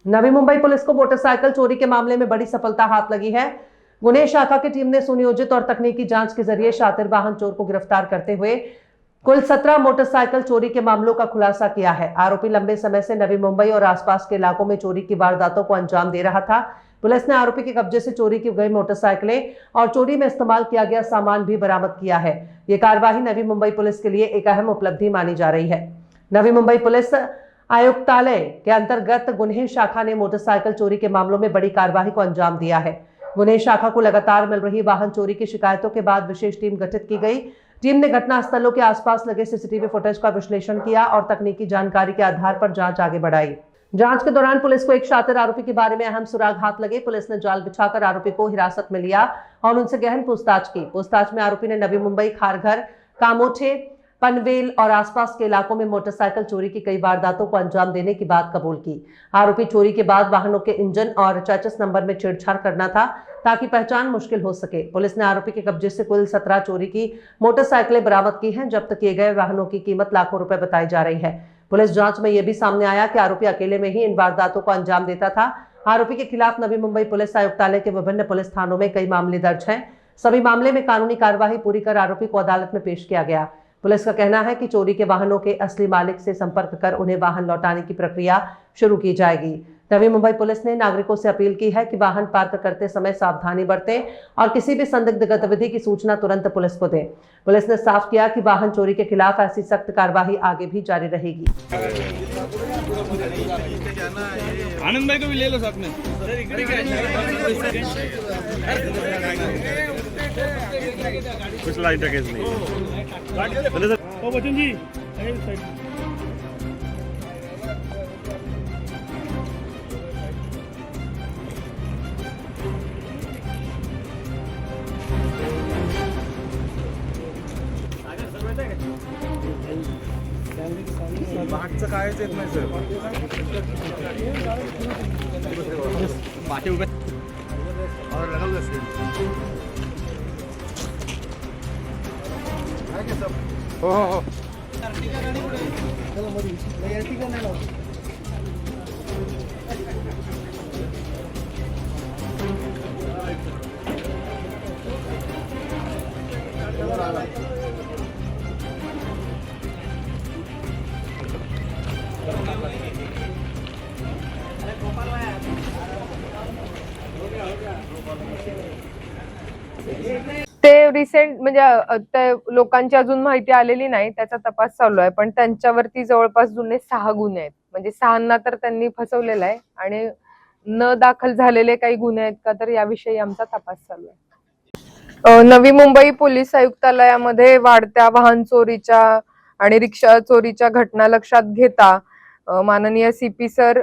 Navi Mumbai police को motorcycle चोरी के मामले में बड़ी सफलता हाथ लगी है। गुन्हे शाखा की टीम ने सुनियोजित और तकनीकी जांच के जरिए शातिर वाहन चोर को गिरफ्तार करते हुए कुल 17 मोटरसाइकिल चोरी के मामलों का खुलासा किया है। आरोपी लंबे समय से नवी मुंबई और आसपास के इलाकों में चोरी की वारदातों को अंजाम दे रहा था। पुलिस ने आरोपी के कब्जे से चोरी की गई मोटरसाइकिलें और चोरी में इस्तेमाल किया गया सामान भी बरामद किया है। ये कार्रवाई नवी मुंबई पुलिस के लिए एक अहम उपलब्धि मानी जा रही है। नवी मुंबई पुलिस आयुक्तालय के अंतर्गत गुन्हे शाखा ने मोटरसाइकिल चोरी के मामलों में बड़ी कार्रवाई को अंजाम दिया है। गुन्हे शाखा को लगातार मिल रही वाहन चोरी की शिकायतों के बाद विशेष टीम गठित की गई। टीम ने घटना स्थलों के आसपास लगे सीसीटीवी फुटेज का विश्लेषण किया और तकनीकी जानकारी के आधार पर जांच आगे बढ़ाई। जांच के दौरान पुलिस को एक शातिर आरोपी के बारे में अहम सुराग हाथ लगे। पुलिस ने जाल बिछाकर आरोपी को हिरासत में लिया और उनसे गहन पूछताछ की। पूछताछ में आरोपी ने नवी मुंबई, खारघर, कामोठे, पनवेल और आसपास के इलाकों में मोटरसाइकिल चोरी की कई वारदातों को अंजाम देने की बात कबूल की। आरोपी चोरी के बाद वाहनों के इंजन और चेसिस नंबर में छेड़छाड़ करना था ताकि पहचान मुश्किल हो सके। पुलिस ने आरोपी के कब्जे से कुल 17 चोरी की मोटरसाइकिलें बरामद की हैं। जब्त किए गए वाहनों की कीमत लाखों रुपए बताई जा रही है। पुलिस जांच में यह भी सामने आया कि आरोपी अकेले में ही इन वारदातों को अंजाम देता था। आरोपी के खिलाफ नवी मुंबई पुलिस आयुक्तालय के विभिन्न पुलिस थानों में कई मामले दर्ज हैं। सभी मामले में कानूनी कार्यवाही पूरी कर आरोपी को अदालत में पेश किया गया। पुलिस का कहना है कि चोरी के वाहनों के असली मालिक से संपर्क कर उन्हें वाहन लौटाने की प्रक्रिया शुरू की जाएगी। नवी मुंबई पुलिस ने नागरिकों से अपील की है कि वाहन पार्क करते समय सावधानी बरतें और किसी भी संदिग्ध गतिविधि की सूचना तुरंत पुलिस को दें। पुलिस ने साफ किया कि वाहन चोरी के खिलाफ ऐसी सख्त कार्रवाई आगे भी जारी रहेगी। आनंद भाई को भी ले लो साथ में। कुछ लाइट का केस नहीं ओ बच्चन जी मागचं कायच येत नाही सर बाकी उभे और लगा हुआ हो हो हो ते रिसेंट म्हणजे लोकांची अजून माहिती आलेली नाही, त्याचा तपास चालू आहे. पण त्यांच्यावरती जवळपास जुने 6 गुन्हे आहेत. म्हणजे 6 तर त्यांनी फसवलेलं आहे आणि न दाखल झालेले काही गुन्हे आहेत का तर याविषयी आमचा तपास चालू आहे. नवी मुंबई पोलीस आयुक्तालयामध्ये वाढत्या वाहन चोरीच्या आणि रिक्षा चोरीच्या घटना लक्षात घेता माननीय CP sir,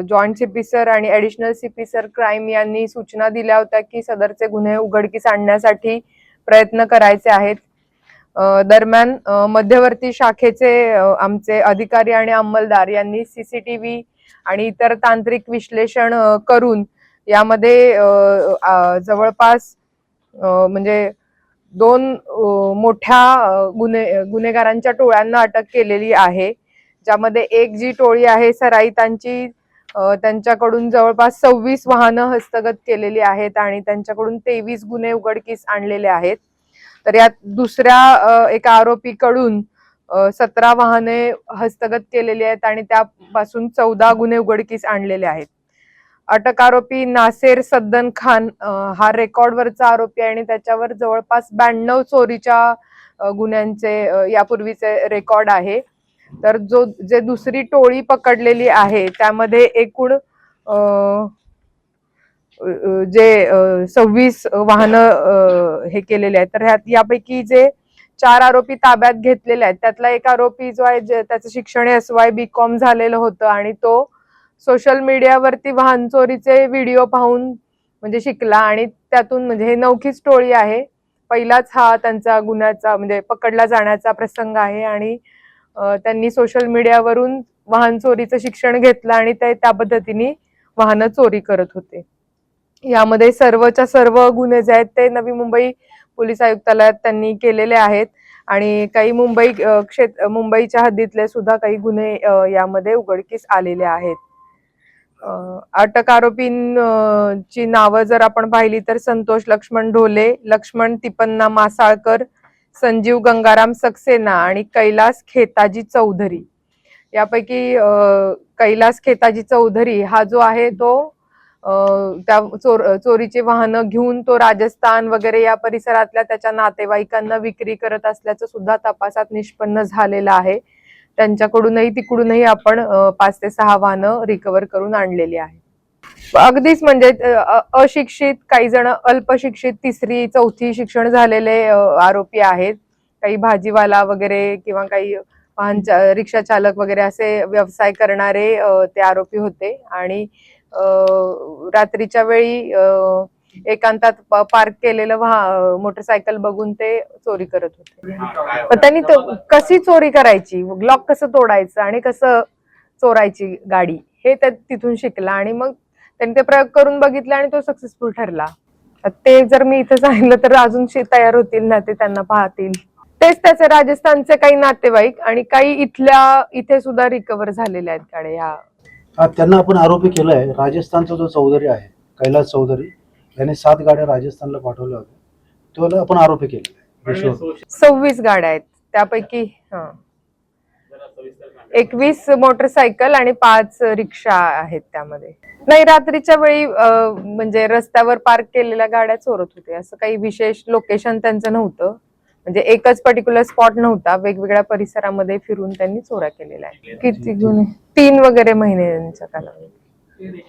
joint CP sir आणि ऍडिशनल सीपी सर क्राईम यांनी सूचना दिल्या होत्या की सदरचे गुन्हे उघडकीस आणण्यासाठी प्रयत्न करायचे आहेत. दरम्यान मध्यवर्ती शाखेचे आमचे अधिकारी आणि अंमलदार यांनी सीसीटीव्ही आणि इतर तांत्रिक विश्लेषण करून यामध्ये जवळपास म्हणजे 2 मोठ्या गुन्हेगारांच्या टोळ्यांना अटक केलेली आहे. ज्यामध्ये एक जी टोळी आहे सराईतांची, त्यांच्याकडून जवळपास 26 वाहनं हस्तगत केलेली आहेत आणि त्यांच्याकडून 23 गुन्हे उघडकीस आणलेले आहेत. तर यात दुसऱ्या एका आरोपीकडून 17 वाहने हस्तगत केलेली आहेत आणि त्यापासून 14 गुन्हे उघडकीस आणलेले आहेत. अटक आरोपी नासेर सद्दन खान हा रेकॉर्डवरचा आरोपी आहे आणि त्याच्यावर जवळपास 92 चोरीच्या गुन्ह्यांचे यापूर्वीचे रेकॉर्ड आहे. तर जे दुसरी टोळी पकडलेली आहे त्यामध्ये एकूण जे 26 वाहनं हे केलेले आहेत. तर यापैकी जे 4 आरोपी ताब्यात घेतलेले आहेत त्यातला एक आरोपी जो आहे त्याचं शिक्षण SY BCom झालेलं होतं आणि तो सोशल मीडियावरती वाहन चोरीचे व्हिडिओ पाहून म्हणजे शिकला आणि त्यातून म्हणजे हे नवखीच टोळी आहे. पहिलाच हा त्यांचा गुन्ह्याचा म्हणजे पकडला जाण्याचा प्रसंग आहे आणि त्यांनी सोशल मीडियावरून वाहन चोरीचं शिक्षण घेतलं आणि ते त्या पद्धतीने वाहनं चोरी करत होते. यामध्ये सर्वच्या सर्व गुन्हे जे आहेत ते नवी मुंबई पोलीस आयुक्तालयात त्यांनी केलेले आहेत आणि काही मुंबईच्या हद्दीतले सुद्धा काही गुन्हे यामध्ये उघडकीस आलेले आहेत. अटक आरोपींची नावं जर आपण पाहिली तर संतोष लक्ष्मण ढोले, लक्ष्मण तिपन्ना मासाळकर, संजीव गंगाराम सक्सेना आणि कैलास खेताजी चौधरी. यापैकी कैलास खेताजी चौधरी हा जो आहे तो त्या चोरीचे वाहनं घेऊन तो राजस्थान वगैरे या परिसरातल्या त्याच्या नातेवाईकांना विक्री करत असल्याचं सुद्धा तपासात निष्पन्न झालेलं आहे. त्यांच्याकडूनही तिकडूनही आपण 5 ते 6 वाहनं रिकव्हर करून आणलेली आहे. अगदीच म्हणजे अशिक्षित, काही जण अल्पशिक्षित, 3री 4थी शिक्षण झालेले आरोपी आहेत. काही भाजीवाला वगैरे किंवा काही वाहन रिक्षा चालक वगैरे असे व्यवसाय करणारे ते आरोपी होते आणि रात्रीच्या वेळी एकांतात पार्क केलेलं मोटरसायकल बघून ते चोरी करत होते. पण त्यांनी कशी चोरी करायची, लॉक कसं तोडायचं आणि कसं चोरायची गाडी हे तिथून शिकला आणि मग त्यांनी ते प्रयोग करून बघितले आणि तो सक्सेसफुल ठरला. ते जर मी इथं सांगितलं तर अजून तयार होतील ना, ते त्यांना पाहतील. तेच त्याचे राजस्थानचे काही नातेवाईक आणि काही इथे सुद्धा रिकव्हर झालेले आहेत गाड्या. त्यांना आपण आरोपी केलाय. राजस्थानचा जो चौधरी आहे, कैलास चौधरी, याने 7 गाड्या राजस्थानला पाठवल्या होत्या. तो आपण आरोपी केलेला आहे. 26 गाड्या आहेत, त्यापैकी 21 मोटरसायकल आणि 5 रिक्षा आहेत त्यामध्ये. नाही, रात्रीच्या वेळी म्हणजे रस्त्यावर पार्क केलेल्या गाड्या चोरत होते. असं काही विशेष लोकेशन त्यांचं नव्हतं, म्हणजे एकच पर्टिक्युलर स्पॉट नव्हता. वेगवेगळ्या परिसरामध्ये फिरून त्यांनी चोऱ्या केलेल्या आहेत. किती गुन्हे? 3 वगैरे महिन्यांच्या कालावधीत.